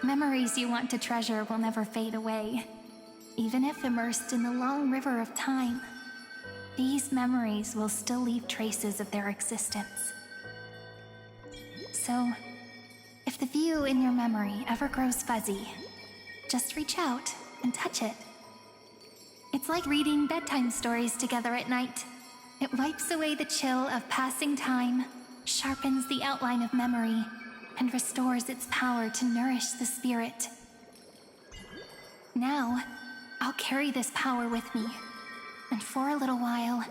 Memories you want to treasure will never fade away. Even if immersed in the long river of time, these memories will still leave traces of their existence. So, if the view in your memory ever grows fuzzy, just reach out and touch it. It's like reading bedtime stories together at night. It wipes away the chill of passing time, sharpens the outline of memory, and restores its power to nourish the spirit. Now, I'll carry this power with me, and for a little while,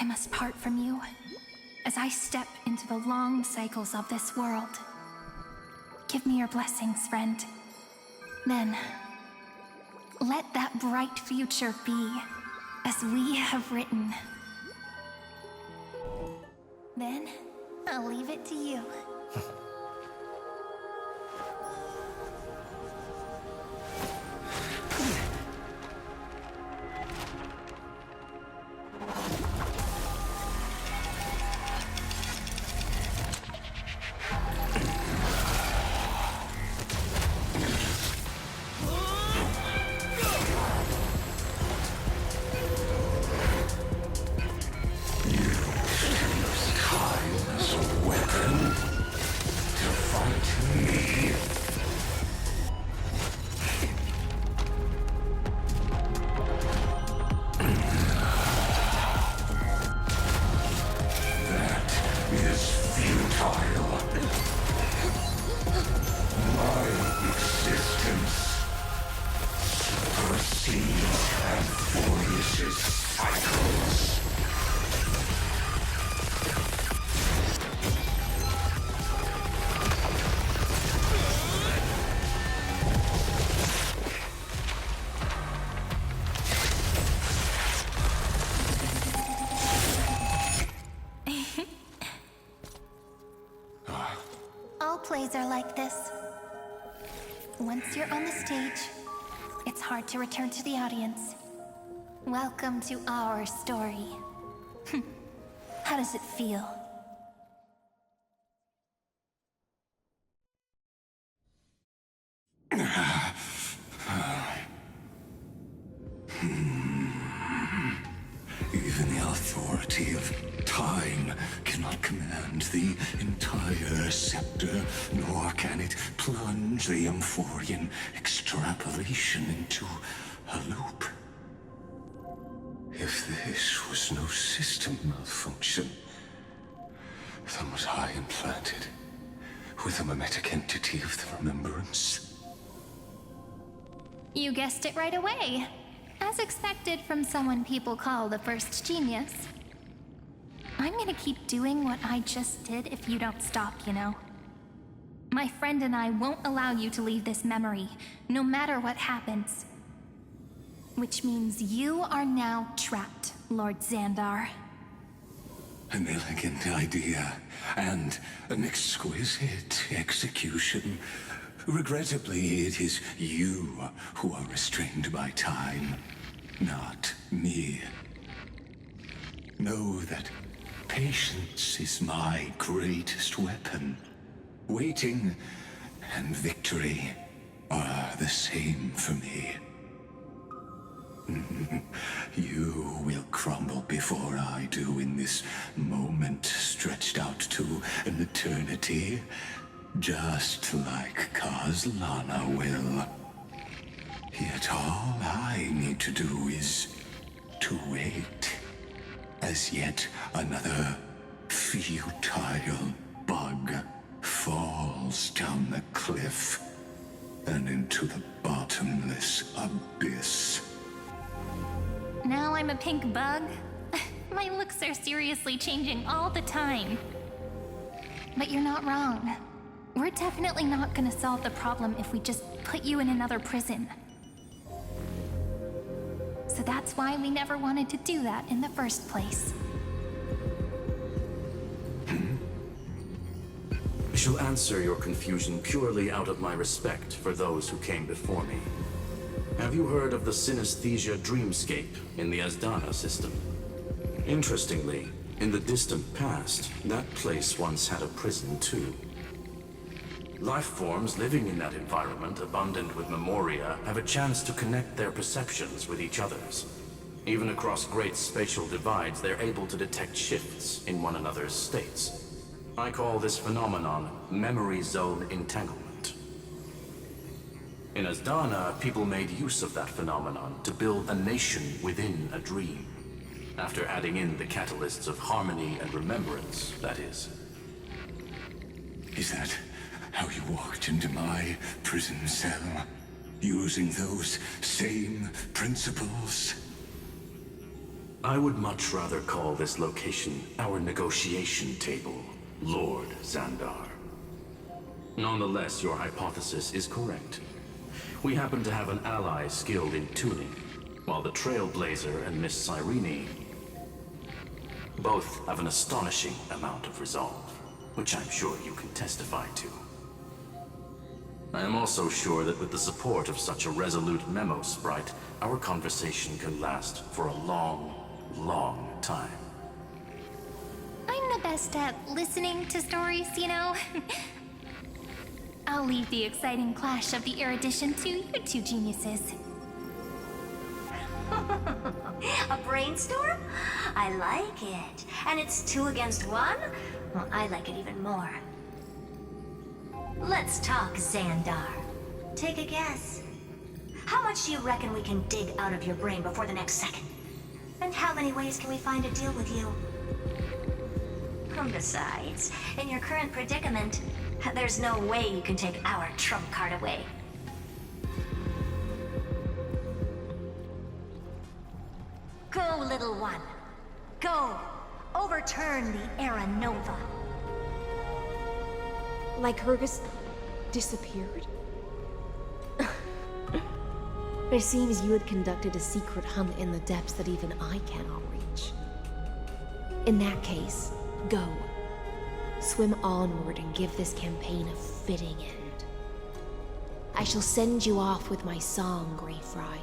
I must part from you, as I step into the long cycles of this world. Give me your blessings, friend. Then, let that bright future be, as we have written. Then, I'll leave it to you. All plays are like this. Once you're on the stage, it's hard to return to the audience. Welcome to our story. How does it feel? Even the authority of time cannot command the entire scepter, nor can it plunge the Amphorian extrapolation into a loop. If this was no system malfunction, then was I implanted with a mimetic entity of the remembrance? You guessed it right away. As expected from someone people call the first genius. I'm gonna keep doing what I just did if you don't stop, you know. My friend and I won't allow you to leave this memory, no matter what happens. Which means you are now trapped, Lord Xandar. An elegant idea, and an exquisite execution. Regrettably, it is you who are restrained by time, not me. Know that patience is my greatest weapon. Waiting and victory are the same for me. You will crumble before I do in this moment stretched out to an eternity, just like Kozlana will. Yet all I need to do is to wait, as yet another futile bug falls down the cliff and into the bottomless abyss. Now I'm a pink bug? My looks are seriously changing all the time. But you're not wrong. We're definitely not gonna solve the problem if we just put you in another prison. So that's why we never wanted to do that in the first place. I shall answer your confusion purely out of my respect for those who came before me. Have you heard of the synesthesia dreamscape in the Asdana system? Interestingly, in the distant past, that place once had a prison too. Life forms living in that environment, abundant with memoria, have a chance to connect their perceptions with each other's. Even across great spatial divides, they're able to detect shifts in one another's states. I call this phenomenon memory zone entanglement. In Asdana, people made use of that phenomenon to build a nation within a dream. After adding in the catalysts of harmony and remembrance, that is. Is that how you walked into my prison cell? Using those same principles? I would much rather call this location our negotiation table, Lord Xandar. Nonetheless, your hypothesis is correct. We happen to have an ally skilled in tuning, while the Trailblazer and Miss Cyrene both have an astonishing amount of resolve, which I'm sure you can testify to. I am also sure that with the support of such a resolute memo sprite, our conversation can last for a long, long time. I'm the best at listening to stories, you know? I'll leave the exciting clash of the erudition to you two geniuses. A brainstorm? I like it. And it's 2 against 1? Well, I like it even more. Let's talk, Xandar. Take a guess. How much do you reckon we can dig out of your brain before the next second? And how many ways can we find to deal with you? Besides, in your current predicament, there's no way you can take our trump card away. Go, little one. Go. Overturn the Era Nova. Lycurgus disappeared? It seems you had conducted a secret hunt in the depths that even I cannot reach. In that case, go. Swim onward and give this campaign a fitting end. I shall send you off with my song, Grey Fry.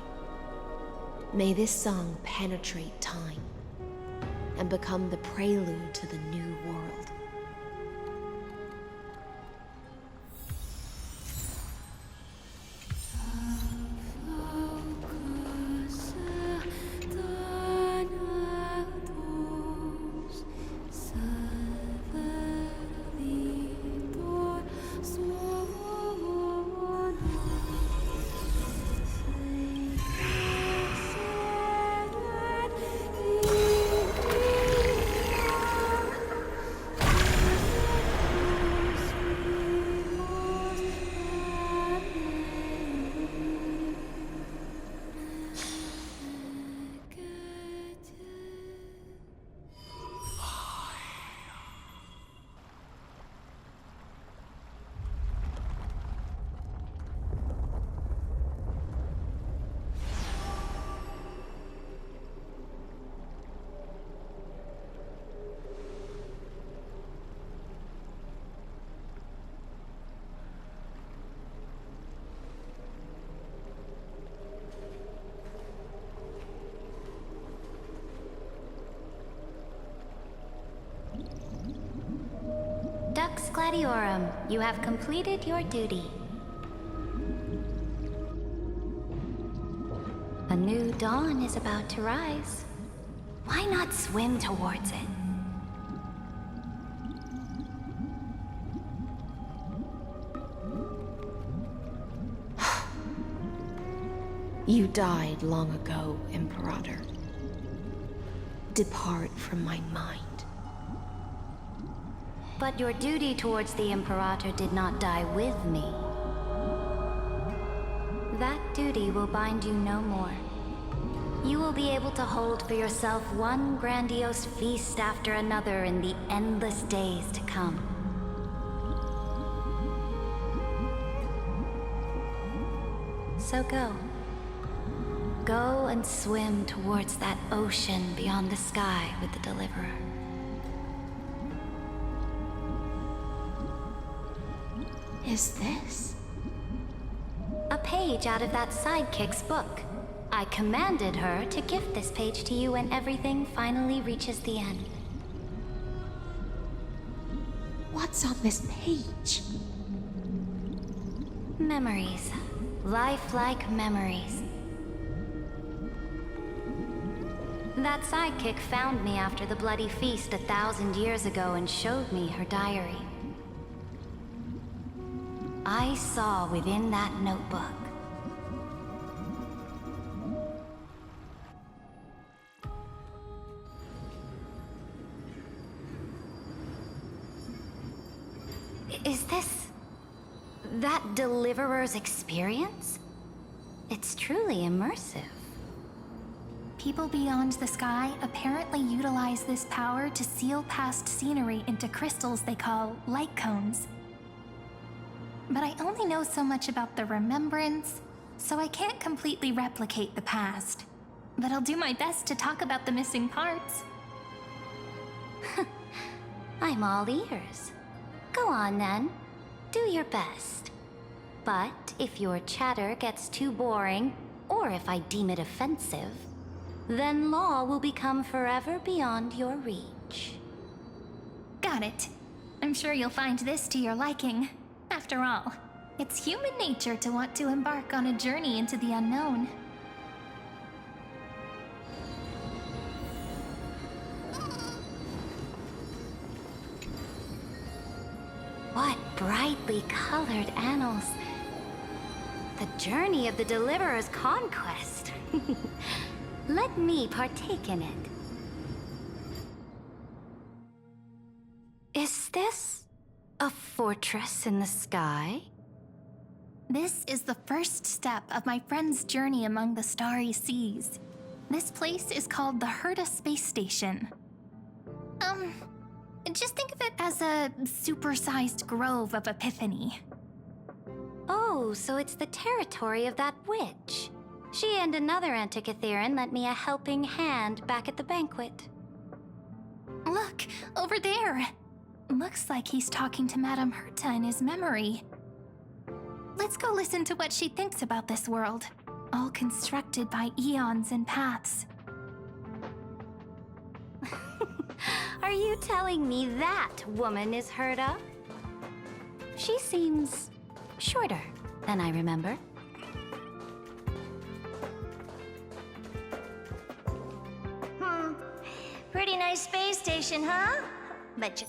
May this song penetrate time and become the prelude to the new world. Dux Gladiorum, you have completed your duty. A new dawn is about to rise. Why not swim towards it? You died long ago, Imperator. Depart from my mind. But your duty towards the Imperator did not die with me. That duty will bind you no more. You will be able to hold for yourself one grandiose feast after another in the endless days to come. So go. Go and swim towards that ocean beyond the sky with the Deliverer. Is this? A page out of that sidekick's book. I commanded her to gift this page to you when everything finally reaches the end. What's on this page? Memories. Lifelike memories. That sidekick found me after the bloody feast 1,000 years ago and showed me her diary. I saw within that notebook Is this that Deliverer's experience? It's truly immersive. People beyond the sky apparently utilize this power to seal past scenery into crystals they call light cones. But I only know so much about the remembrance, so I can't completely replicate the past. But I'll do my best to talk about the missing parts. I'm all ears. Go on then. Do your best. But if your chatter gets too boring, or if I deem it offensive, then law will become forever beyond your reach. Got it. I'm sure you'll find this to your liking. After all, it's human nature to want to embark on a journey into the unknown. What brightly colored annals. The journey of the Deliverer's conquest. Let me partake in it. Is this a fortress in the sky? This is the first step of my friend's journey among the starry seas. This place is called the Herta Space Station. Just think of it as a supersized grove of Epiphany. Oh, so it's the territory of that witch. She and another Antikytherian lent me a helping hand back at the banquet. Look, over there! Looks like he's talking to Madame Herta in his memory. Let's go listen to what she thinks about this world, all constructed by eons and paths. Are you telling me that woman is Herta? She seems shorter than I remember. Pretty nice space station, huh? But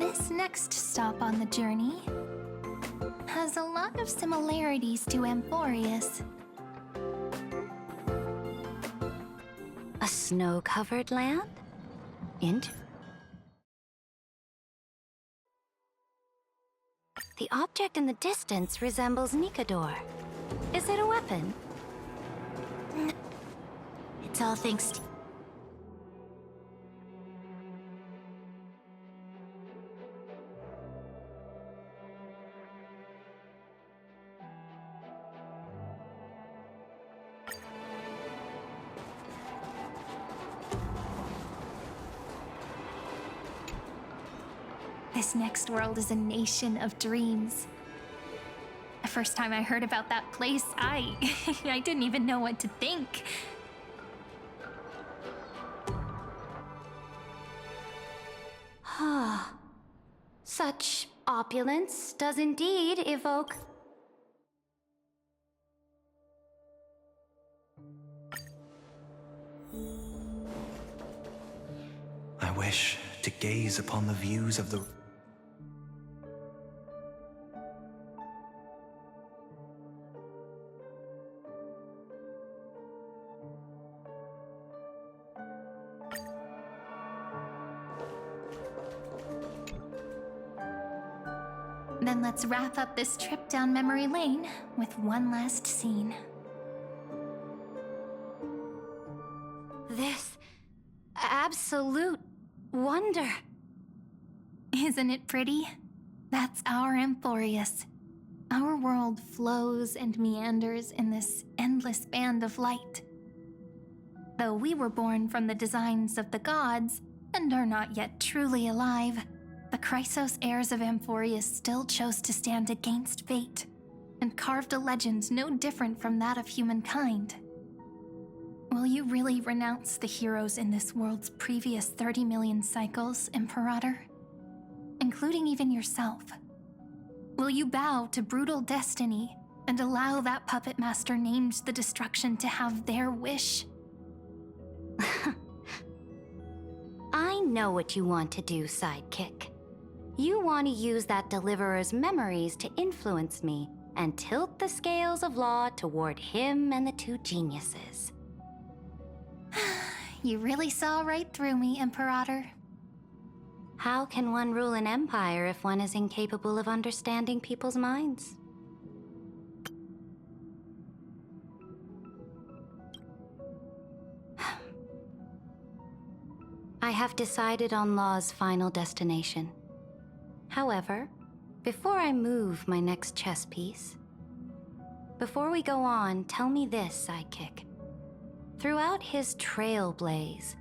This next stop on the journey has a lot of similarities to Amphorius. A snow-covered land? The object in the distance resembles Nikador. Is it a weapon? it's all thanks to... This next world is a nation of dreams. The first time I heard about that place, I didn't even know what to think. Such opulence does indeed evoke... I wish to gaze upon the views of the... Then let's wrap up this trip down memory lane with one last scene. This absolute wonder. Isn't it pretty? That's our Amphorius. Our world flows and meanders in this endless band of light. Though we were born from the designs of the gods and are not yet truly alive, the Chrysos heirs of Amphorius still chose to stand against fate, and carved a legend no different from that of humankind. Will you really renounce the heroes in this world's previous 30 million cycles, Imperator? Including even yourself. Will you bow to brutal destiny and allow that puppet master named the destruction to have their wish? I know what you want to do, sidekick. You want to use that deliverer's memories to influence me and tilt the scales of law toward him and the two geniuses. You really saw right through me, Imperator. How can one rule an empire if one is incapable of understanding people's minds? I have decided on Law's final destination. However, before I move my next chess piece, before we go on, tell me this, sidekick. Throughout his trailblaze,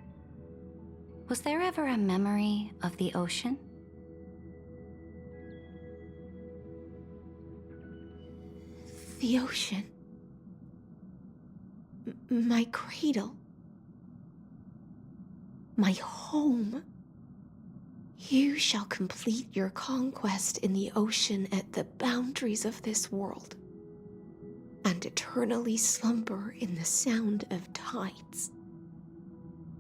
was there ever a memory of the ocean? The ocean. My cradle. My home. You shall complete your conquest in the ocean at the boundaries of this world, and eternally slumber in the sound of tides.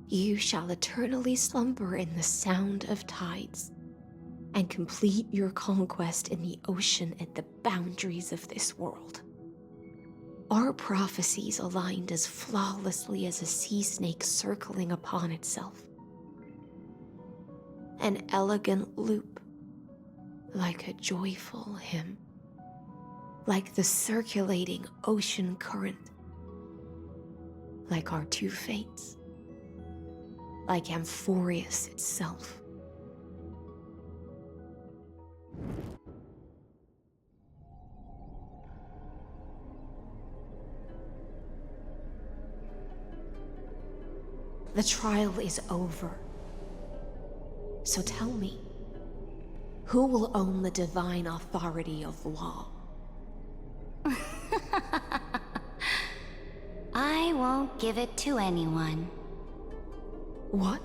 You shall eternally slumber in the sound of tides, and complete your conquest in the ocean at the boundaries of this world. Our prophecies aligned as flawlessly as a sea snake circling upon itself. An elegant loop, like a joyful hymn, like the circulating ocean current, like our two fates, like Amphorius itself. The trial is over. So tell me, who will own the divine authority of law? I won't give it to anyone. What?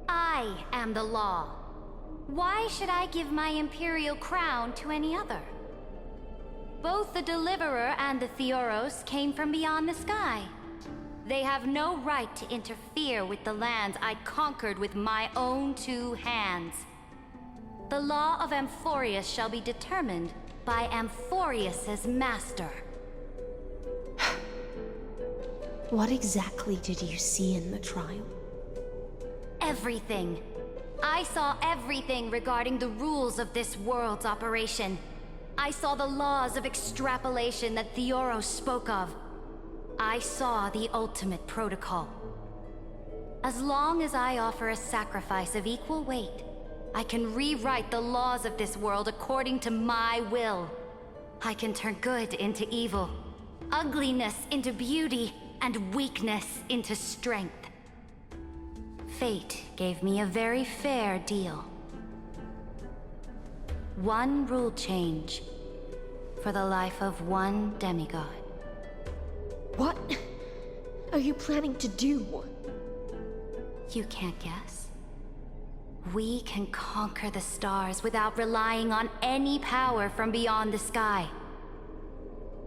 I am the law. Why should I give my imperial crown to any other? Both the Deliverer and the Theoros came from beyond the sky. They have no right to interfere with the lands I conquered with my own two hands. The law of Amphorius shall be determined by Amphorius's master. What exactly did you see in the trial? Everything. I saw everything regarding the rules of this world's operation. I saw the laws of extrapolation that Theoros spoke of. I saw the ultimate protocol. As long as I offer a sacrifice of equal weight, I can rewrite the laws of this world according to my will. I can turn good into evil, ugliness into beauty, and weakness into strength. Fate gave me a very fair deal. One rule change for the life of one demigod. What are you planning to do? You can't guess. We can conquer the stars without relying on any power from beyond the sky.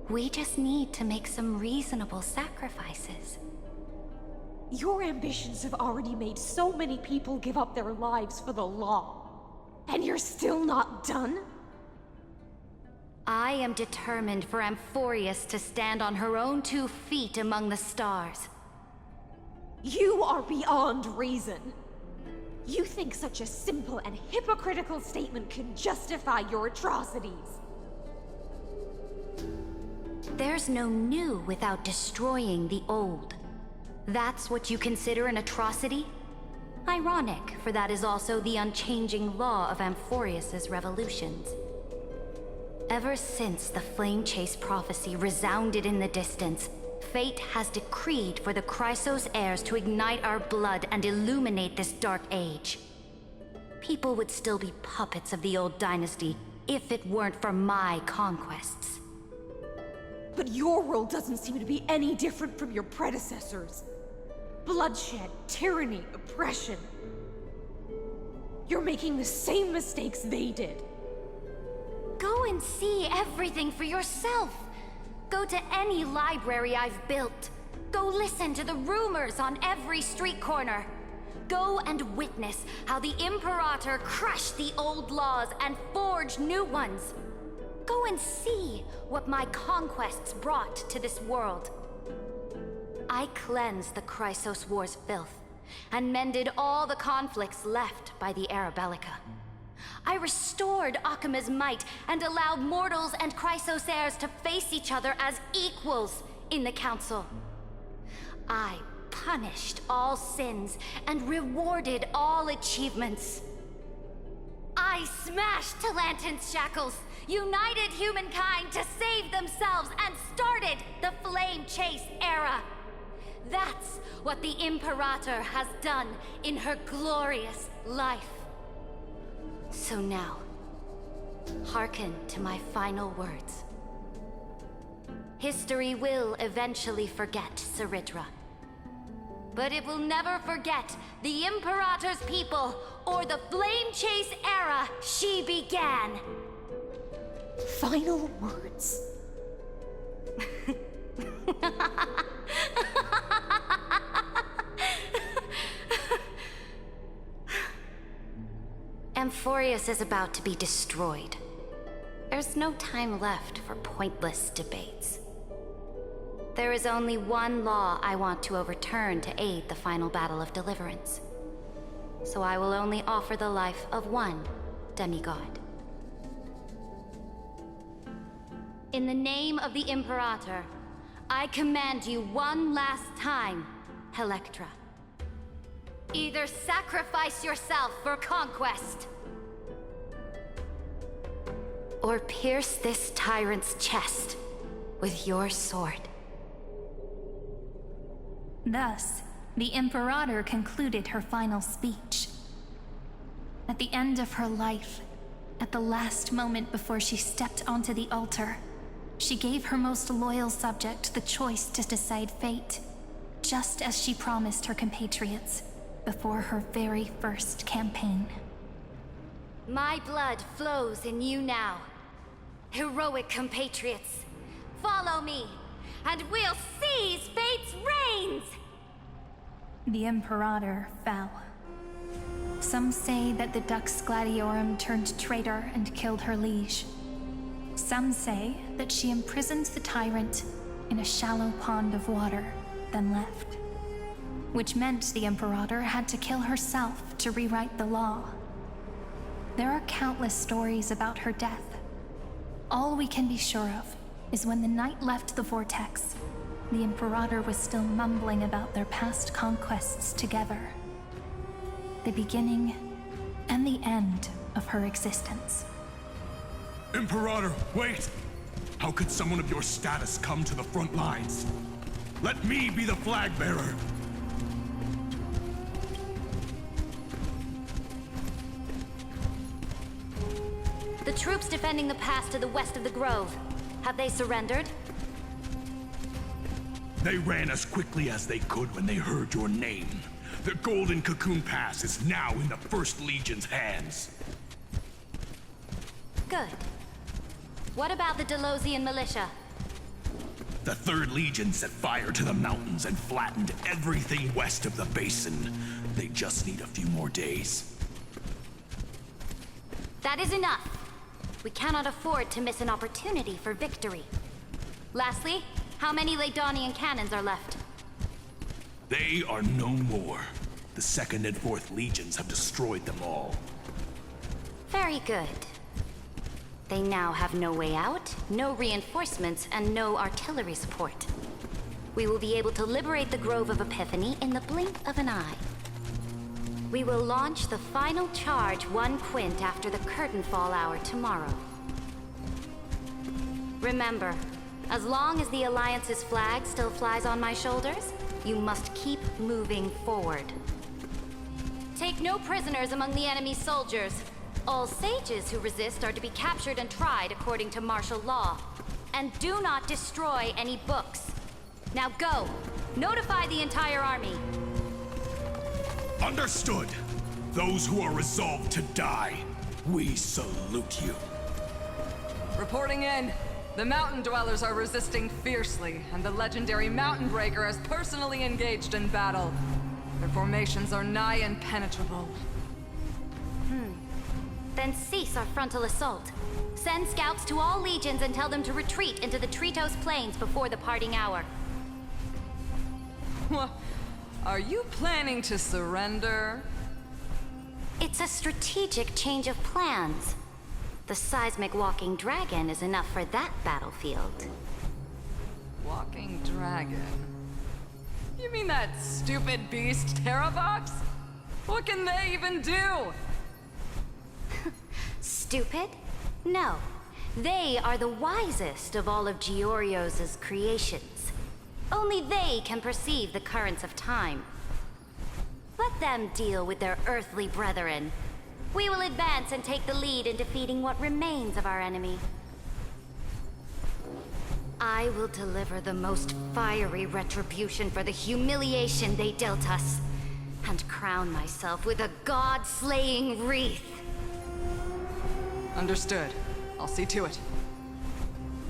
We just need to make some reasonable sacrifices. Your ambitions have already made so many people give up their lives for the law. And you're still not done? I am determined for Amphorius to stand on her own 2 feet among the stars. You are beyond reason. You think such a simple and hypocritical statement can justify your atrocities. There's no new without destroying the old. That's what you consider an atrocity? Ironic, for that is also the unchanging law of Amphorius's revolutions. Ever since the Flame Chase prophecy resounded in the distance, fate has decreed for the Chrysos heirs to ignite our blood and illuminate this dark age. people would still be puppets of the old dynasty if it weren't for my conquests. But your world doesn't seem to be any different from your predecessors. Bloodshed, tyranny, oppression. You're making the same mistakes they did. Go and see everything for yourself. Go to any library I've built. Go listen to the rumors on every street corner. Go and witness how the Imperator crushed the old laws and forged new ones. Go and see what my conquests brought to this world. I cleansed the Chrysos War's filth and mended all the conflicts left by the Era Bellica. I restored Akima's might and allowed mortals and Chrysos heirs to face each other as equals in the Council. I punished all sins and rewarded all achievements. I smashed Talantin's shackles, united humankind to save themselves, and started the Flame Chase era. That's what the Imperator has done in her glorious life. So now, hearken to my final words. History will eventually forget Ceridra. But it will never forget the Imperator's people or the Flame Chase era she began. Final words. Amphorius is about to be destroyed. There's no time left for pointless debates. There is only one law I want to overturn to aid the final battle of deliverance. So I will only offer the life of one demigod. In the name of the Imperator, I command you one last time, Electra. Either sacrifice yourself for conquest, or pierce this tyrant's chest with your sword. Thus, the Imperator concluded her final speech. At the end of her life, at the last moment before she stepped onto the altar, she gave her most loyal subject the choice to decide fate, just as she promised her compatriots before her very first campaign. My blood flows in you now. Heroic compatriots, follow me, and we'll seize fate's reins! The Imperator fell. Some say that the Dux Gladiorum turned traitor and killed her liege. Some say that she imprisoned the tyrant in a shallow pond of water, then left. Which meant the Imperator had to kill herself to rewrite the law. There are countless stories about her death. All we can be sure of is when the Knight left the Vortex, the Imperator was still mumbling about their past conquests together. The beginning and the end of her existence. Imperator, wait! How could someone of your status come to the front lines? Let me be the flag bearer! The troops defending the pass to the west of the Grove, have they surrendered? They ran as quickly as they could when they heard your name. The Golden Cocoon Pass is now in the First Legion's hands. Good. What about the Delosian militia? The Third Legion set fire to the mountains and flattened everything west of the basin. They just need a few more days. That is enough. We cannot afford to miss an opportunity for victory. Lastly, how many Laedonian cannons are left? They are no more. The Second and Fourth Legions have destroyed them all. Very good. They now have no way out, no reinforcements, and no artillery support. We will be able to liberate the Grove of Epiphany in the blink of an eye. We will launch the final charge 1 quint after the curtain fall hour tomorrow. Remember, as long as the Alliance's flag still flies on my shoulders, you must keep moving forward. Take no prisoners among the enemy's soldiers. All sages who resist are to be captured and tried according to martial law. And do not destroy any books. Now go! Notify the entire army. Understood. Those who are resolved to die, we salute you. Reporting in. The mountain dwellers are resisting fiercely, and the legendary Mountain Breaker has personally engaged in battle. Their formations are nigh impenetrable. Then cease our frontal assault. Send scouts to all legions and tell them to retreat into the Tritos Plains before the parting hour. What? Are you planning to surrender? It's a strategic change of plans. The seismic walking dragon is enough for that battlefield. Walking dragon? You mean that stupid beast, Terravox? What can they even do? Stupid? No. They are the wisest of all of Giorio's creations. Only they can perceive the currents of time. Let them deal with their earthly brethren. We will advance and take the lead in defeating what remains of our enemy. I will deliver the most fiery retribution for the humiliation they dealt us, and crown myself with a god-slaying wreath. Understood. I'll see to it.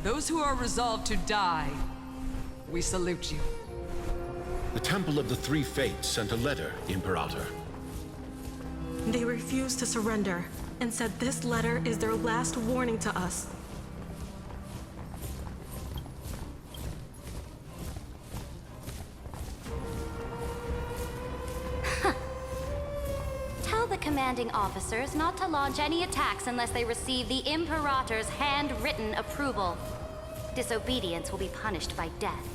Those who are resolved to die, we salute you. The Temple of the Three Fates sent a letter, Imperator. They refused to surrender, and said this letter is their last warning to us. Tell the commanding officers not to launch any attacks unless they receive the Imperator's handwritten approval. Disobedience will be punished by death.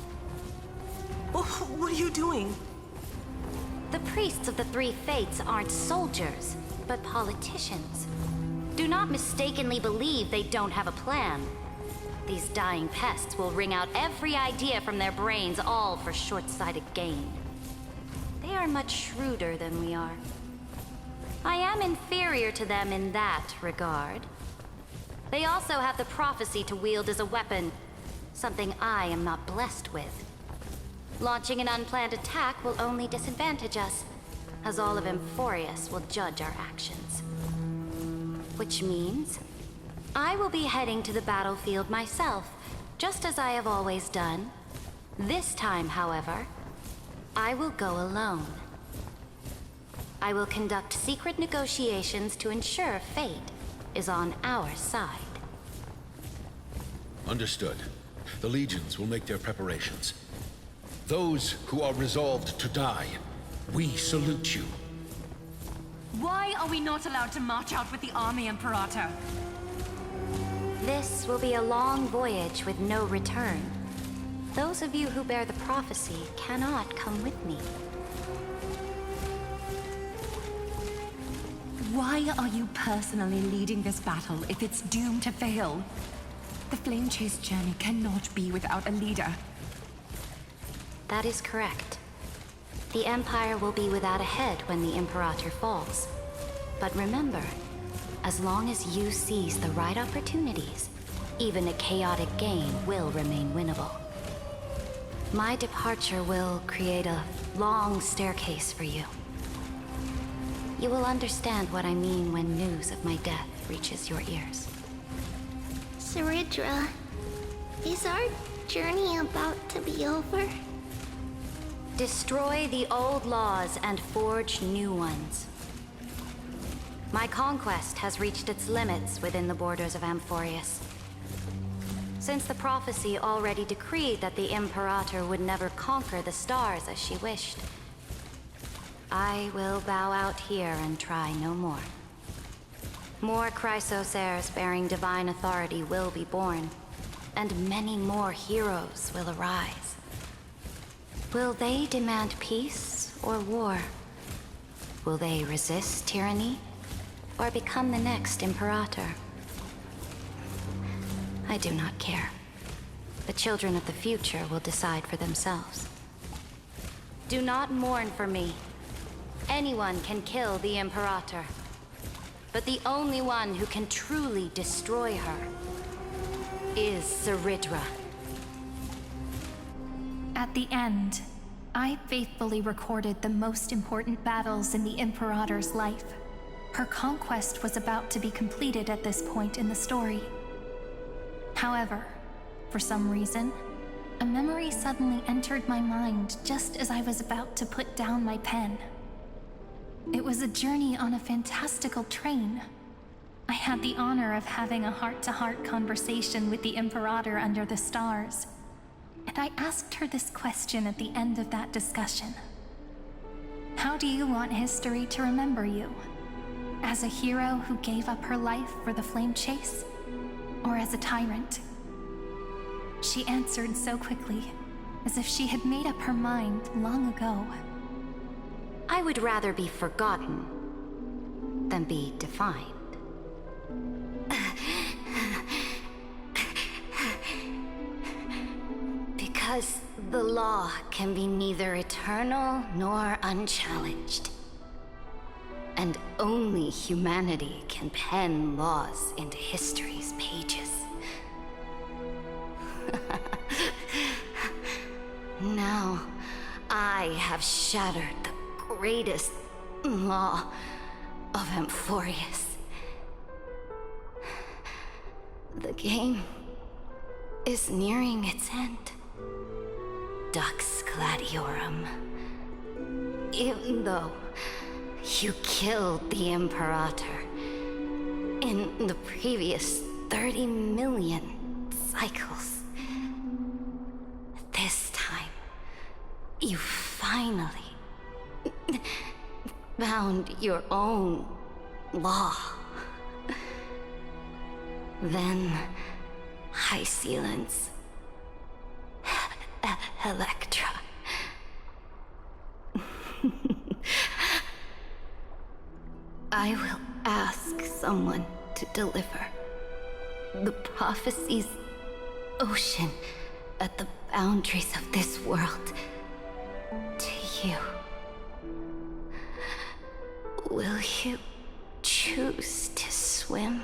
What are you doing? The priests of the Three Fates aren't soldiers, but politicians. Do not mistakenly believe they don't have a plan. These dying pests will wring out every idea from their brains, all for short-sighted gain. They are much shrewder than we are. I am inferior to them in that regard. They also have the prophecy to wield as a weapon, something I am not blessed with. Launching an unplanned attack will only disadvantage us, as all of Amphorius will judge our actions. Which means, I will be heading to the battlefield myself, just as I have always done. This time, however, I will go alone. I will conduct secret negotiations to ensure fate is on our side. Understood. The legions will make their preparations. Those who are resolved to die, we salute you. Why are we not allowed to march out with the army, Imperator? This will be a long voyage with no return. Those of you who bear the prophecy cannot come with me. Why are you personally leading this battle if it's doomed to fail? The Flame Chase journey cannot be without a leader. That is correct. The Empire will be without a head when the Imperator falls. But remember, as long as you seize the right opportunities, even a chaotic game will remain winnable. My departure will create a long staircase for you. You will understand what I mean when news of my death reaches your ears. Saridra, is our journey about to be over? Destroy the old laws and forge new ones. My conquest has reached its limits within the borders of Amphorius. Since the prophecy already decreed that the Imperator would never conquer the stars as she wished, I will bow out here and try no more. More Chrysos heirs bearing divine authority will be born, and many more heroes will arise. Will they demand peace or war? Will they resist tyranny or become the next Imperator? I do not care. The children of the future will decide for themselves. Do not mourn for me. Anyone can kill the Imperator. But the only one who can truly destroy her is Saridra. At the end, I faithfully recorded the most important battles in the Imperator's life. Her conquest was about to be completed at this point in the story. However, for some reason, a memory suddenly entered my mind just as I was about to put down my pen. It was a journey on a fantastical train. I had the honor of having a heart-to-heart conversation with the Imperator under the stars, and I asked her this question at the end of that discussion. How do you want history to remember you? As a hero who gave up her life for the flame chase? Or as a tyrant? She answered so quickly, as if she had made up her mind long ago. I would rather be forgotten than be defined. Because the law can be neither eternal nor unchallenged. And only humanity can pen laws into history's pages. Now, I have shattered the greatest law of Amphorius. The game is nearing its end. Dux Gladiorum. Even though you killed the Imperator in the previous 30 million cycles, this time, you finally found your own law. Then, High Sealants, Electra. I will ask someone to deliver the prophecy's ocean at the boundaries of this world to you. Will you choose to swim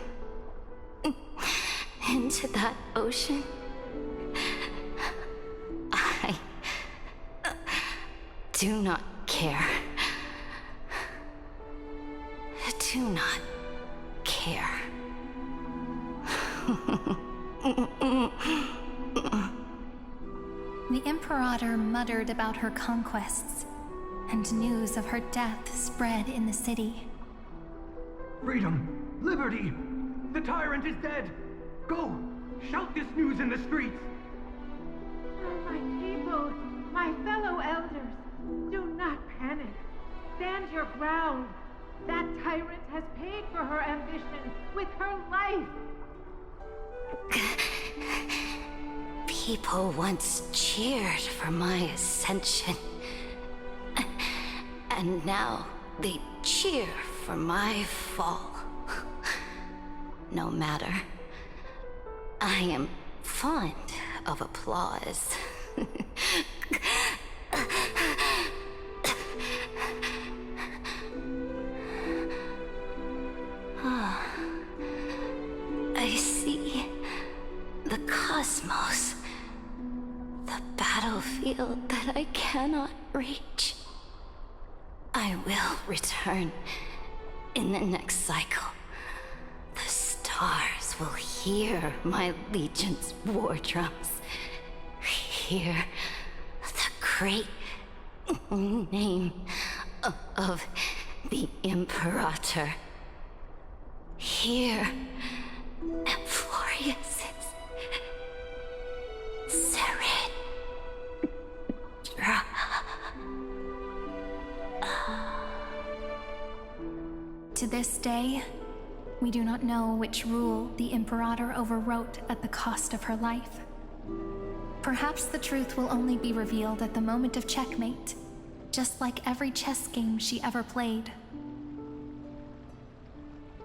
into that ocean? I do not care. Do not care. The Imperator muttered about her conquests, and news of her death spread in the city. Freedom! Liberty! The tyrant is dead! Go! Shout this news in the streets! My people, my fellow elders, do not panic. Stand your ground. That tyrant has paid for her ambition with her life. People once cheered for my ascension. And now they cheer for my fall. No matter. I am fond of applause. I see the cosmos, the battlefield that I cannot reach. I will return in the next cycle. The stars will hear my legion's war drums, hear the great name of the Imperator. Here, Amphorius Saridra. To this day, we do not know which rule the Imperator overwrote at the cost of her life. Perhaps the truth will only be revealed at the moment of checkmate, just like every chess game she ever played.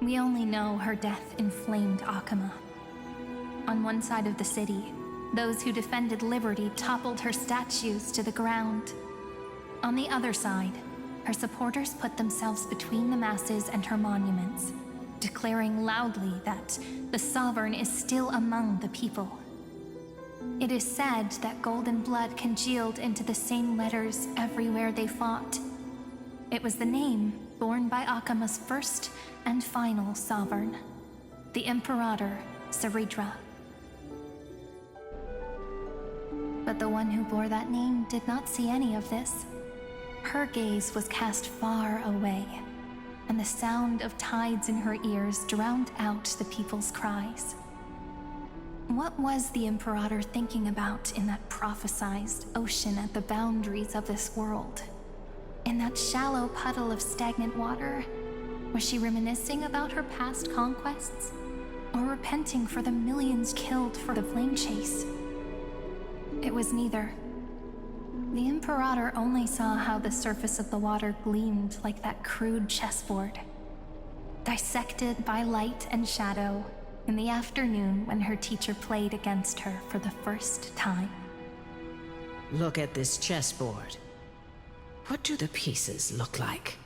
We only know her death inflamed Akama. On one side of the city, those who defended liberty toppled her statues to the ground. On the other side, her supporters put themselves between the masses and her monuments, declaring loudly that the Sovereign is still among the people. It is said that golden blood congealed into the same letters everywhere they fought. It was the name borne by Akama's first and final sovereign, the Imperator Saridra. But the one who bore that name did not see any of this. Her gaze was cast far away, and the sound of tides in her ears drowned out the people's cries. What was the Imperator thinking about in that prophesized ocean at the boundaries of this world? In that shallow puddle of stagnant water, was she reminiscing about her past conquests? Or repenting for the millions killed for the flame chase? It was neither. The Imperator only saw how the surface of the water gleamed like that crude chessboard, dissected by light and shadow in the afternoon when her teacher played against her for the first time. Look at this chessboard. What do the pieces look like?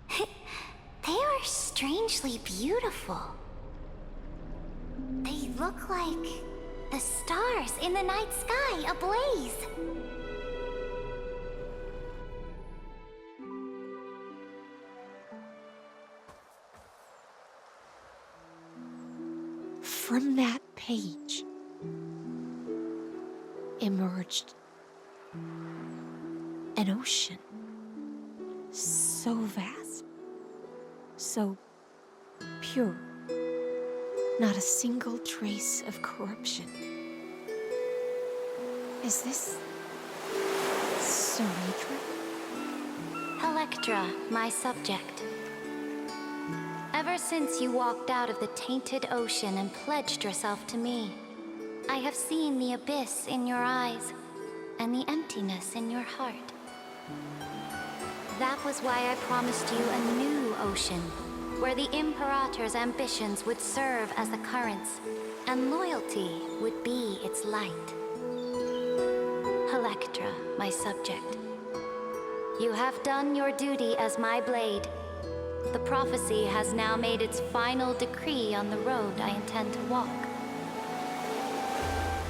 They are strangely beautiful. They look like the stars in the night sky ablaze. From that page emerged an ocean so vast, so pure, not a single trace of corruption. Is this Saridra? Electra, my subject. Ever since you walked out of the tainted ocean and pledged yourself to me, I have seen the abyss in your eyes and the emptiness in your heart. That was why I promised you a new ocean, where the Imperator's ambitions would serve as the currents, and loyalty would be its light. Electra, my subject. You have done your duty as my blade. The prophecy has now made its final decree on the road I intend to walk.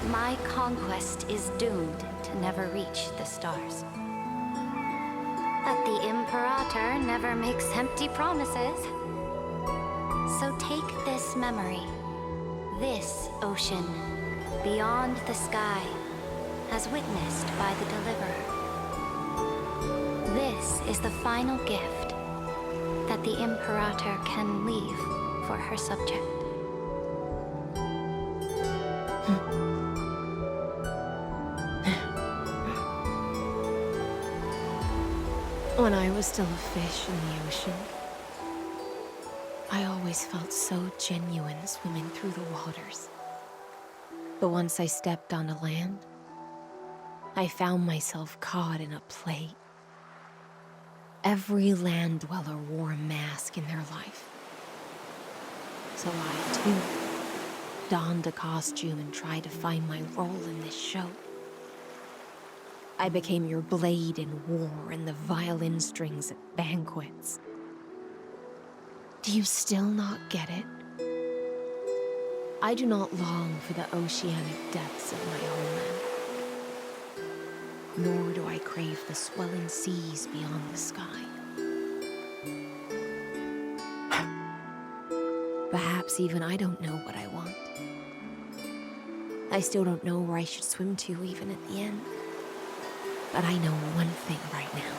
My conquest is doomed to never reach the stars. But the Imperator never makes empty promises. So take this memory, this ocean, beyond the sky, as witnessed by the Deliverer. This is the final gift that the Imperator can leave for her subject. When I was still a fish in the ocean, I always felt so genuine swimming through the waters. But once I stepped onto land, I found myself caught in a play. Every land dweller wore a mask in their life. So I, too, donned a costume and tried to find my role in this show. I became your blade in war and the violin strings at banquets. Do you still not get it? I do not long for the oceanic depths of my homeland. Nor do I crave the swelling seas beyond the sky. Perhaps even I don't know what I want. I still don't know where I should swim to even at the end. But I know one thing right now.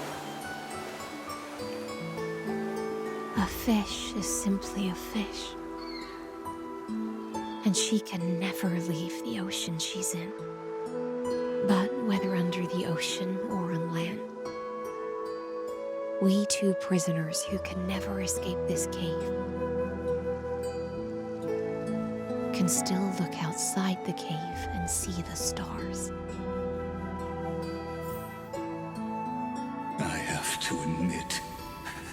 A fish is simply a fish. And she can never leave the ocean she's in. But whether under the ocean or on land, we two prisoners who can never escape this cave can still look outside the cave and see the stars. I have to admit,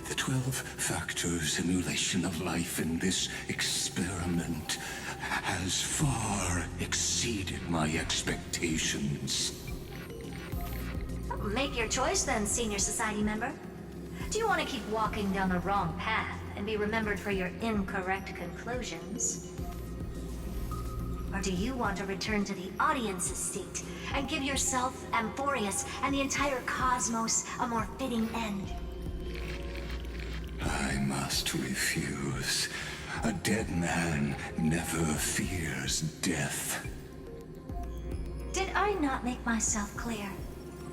the 12-factor simulation of life in this experiment has far exceeded my expectations. Make your choice then, Senior Society member. Do you want to keep walking down the wrong path and be remembered for your incorrect conclusions? Or do you want to return to the audience's seat and give yourself, Amphorius, and the entire cosmos a more fitting end? I must refuse. A dead man never fears death. Did I not make myself clear?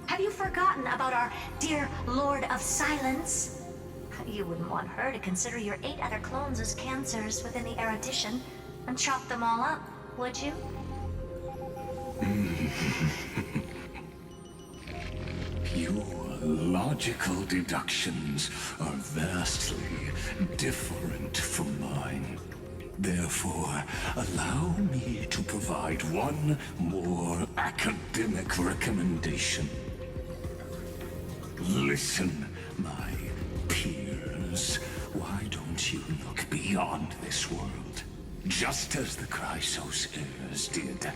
Have you forgotten about our dear Lord of Silence? You wouldn't want her to consider your 8 other clones as cancers within the erudition and chop them all up, would you? Your logical deductions are vastly different from mine. Therefore, allow me to provide one more academic recommendation. Listen, my peers. Why don't you look beyond this world? Just as the Chrysos heirs did.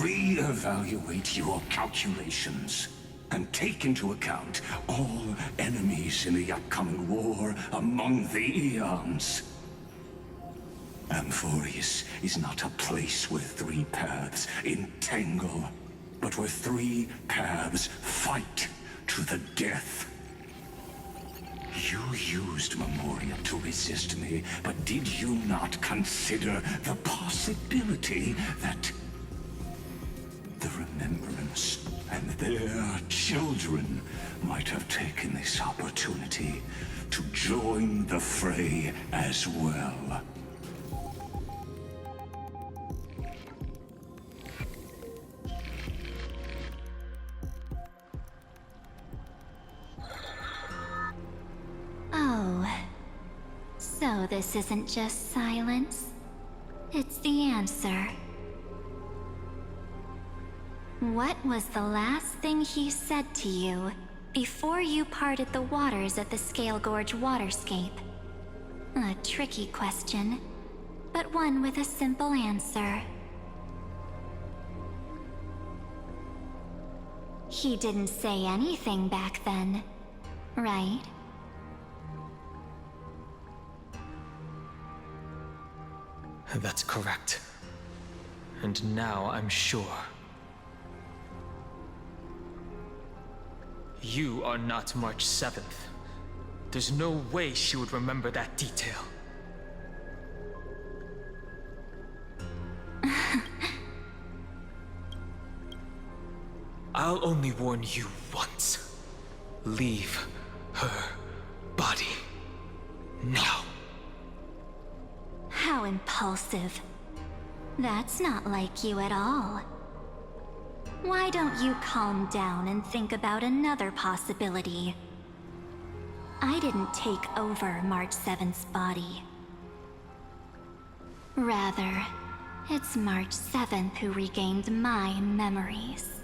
Re-evaluate your calculations and take into account all enemies in the upcoming war among the Eons. Amphorius is not a place where 3 paths entangle, but where 3 paths fight to the death. You used Memoriam to resist me, but did you not consider the possibility that the Remembrance and their children might have taken this opportunity to join the fray as well? Oh, so this isn't just silence. It's the answer. What was the last thing he said to you before you parted the waters at the Scale Gorge waterscape? A tricky question, but one with a simple answer. He didn't say anything back then, right? That's correct. And now I'm sure. You are not March 7th. There's no way she would remember that detail. I'll only warn you once. Leave her body now. How impulsive. That's not like you at all. Why don't you calm down and think about another possibility? I didn't take over March 7th's body. Rather, it's March 7th who regained my memories.